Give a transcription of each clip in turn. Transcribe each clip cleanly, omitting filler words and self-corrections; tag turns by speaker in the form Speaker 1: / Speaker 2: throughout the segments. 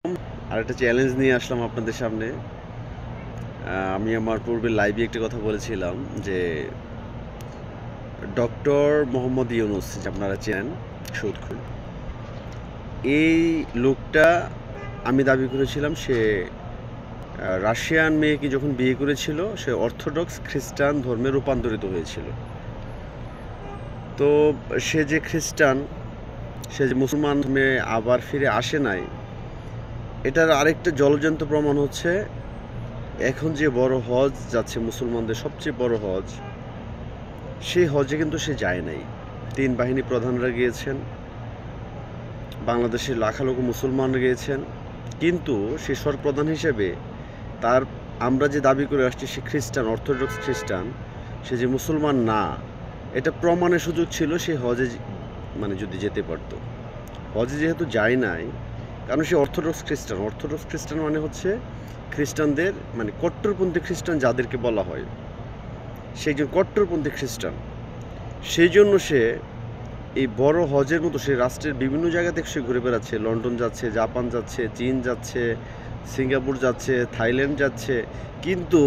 Speaker 1: আর একটা চ্যালেঞ্জ নিয়ে আসলাম আপনাদের সামনে। আমি আমার পূর্বে লাইভে একটা কথা বলেছিলাম যে ডক্টর মোহাম্মদ ইউনূস, যে আপনারা চেনেন, সুদখোর, এই লোকটা, আমি দাবি করেছিলাম সে রাশিয়ান মেয়েকে যখন বিয়ে করেছিল সে অর্থোডক্স খ্রিস্টান ধর্মে রূপান্তরিত হয়েছিল। তো সে যে খ্রিস্টান, সে যে মুসলমান ধর্মে আবার ফিরে আসে নাই, এটার আরেকটা জলজ্যান্ত প্রমাণ হচ্ছে এখন যে বড় হজ যাচ্ছে মুসলমানদের সবচেয়ে বড় হজ, সেই হজে কিন্তু সে যায় নাই। 3 বাহিনী প্রধানরা গিয়েছেন, বাংলাদেশের লাখালক্ষ মুসলমানরা গিয়েছেন, কিন্তু সে সরপ্রধান হিসেবে তার, আমরা যে দাবি করে আসছি সে খ্রিস্টান, অর্থোডক্স খ্রিস্টান, সে যে মুসলমান না, এটা প্রমাণের সুযোগ ছিল সে হজে মানে যদি যেতে পারতো। হজে যেহেতু যায় নাই, কারণ সে অর্থোডক্স খ্রিস্টান। অর্থোডক্স খ্রিস্টান মানে হচ্ছে খ্রিস্টানদের মানে কট্টরপন্থী খ্রিস্টান যাদেরকে বলা হয়, সেই যে কট্টরপন্থী খ্রিস্টান, সেই জন্য সে এই বড় হজের মতো সে রাষ্ট্রের বিভিন্ন জায়গা থেকে সে ঘুরে বেড়াচ্ছে। লন্ডন যাচ্ছে, জাপান যাচ্ছে, চীন যাচ্ছে, সিঙ্গাপুর যাচ্ছে, থাইল্যান্ড যাচ্ছে, কিন্তু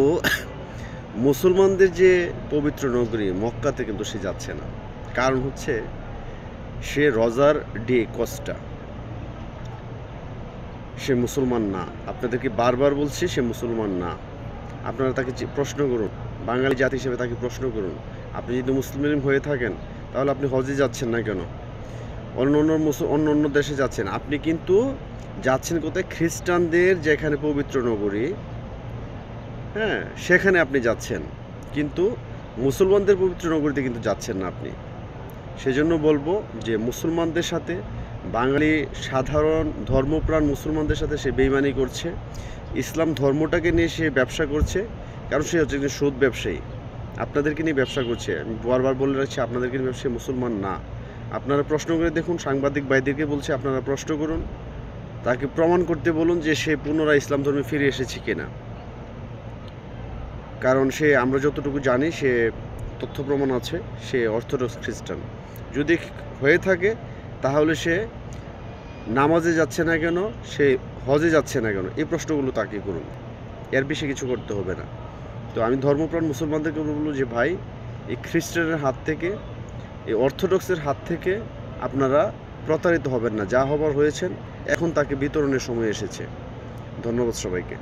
Speaker 1: মুসলমানদের যে পবিত্র নগরী মক্কাতে কিন্তু সে যাচ্ছে না। কারণ হচ্ছে সে রজার ডি কস্টা, সে মুসলমান না। আপনাদেরকে বারবার বলছি সে মুসলমান না। আপনারা তাকে প্রশ্ন করুন, বাঙালি জাতি হিসেবে তাকে প্রশ্ন করুন, আপনি যদি মুসলিম হয়ে থাকেন তাহলে আপনি হজে যাচ্ছেন না কেন? অন্য অন্য দেশে যাচ্ছেন, আপনি কিন্তু যাচ্ছেন কোথায়? খ্রিস্টানদের যেখানে পবিত্র নগরী, হ্যাঁ, সেখানে আপনি যাচ্ছেন, কিন্তু মুসলমানদের পবিত্র নগরীতে কিন্তু যাচ্ছেন না আপনি। সেজন্য বলবো যে মুসলমানদের সাথে, বাঙালি সাধারণ ধর্মপ্রাণ মুসলমানদের সাথে সে বেইমানি করছে। ইসলাম ধর্মটাকে নিয়ে সে ব্যবসা করছে, কারণ সে হচ্ছে একজন সুদ ব্যবসায়ী। আপনাদেরকে নিয়ে ব্যবসা করছে। আমি বারবার বলে রাখছি, আপনাদেরকে নিয়ে ব্যবসায়ী, মুসলমান না। আপনারা প্রশ্ন করে দেখুন, সাংবাদিক ভাইদেরকে বলছে আপনারা প্রশ্ন করুন, তাকে প্রমাণ করতে বলুন যে সে পুনরায় ইসলাম ধর্মে ফিরে এসেছে কিনা। কারণ সে, আমরা যতটুকু জানি, সে তথ্য প্রমাণ আছে সে অর্থোডক্স খ্রিস্টান। যদি হয়ে থাকে তাহলে সে নামাজে যাচ্ছে না কেন, সে হজে যাচ্ছে না কেন, এই প্রশ্নগুলো তাকে করুন। এর বেশি কিছু করতে হবে না। তো আমি ধর্মপ্রাণ মুসলমানদেরকে বলবো যে ভাই, এই খ্রিস্টানের হাত থেকে, এই অর্থোডক্সের হাত থেকে আপনারা প্রতারিত হবেন না। যা হবার হয়েছেন, এখন তাকে বিতরণের সময় এসেছে। ধন্যবাদ সবাইকে।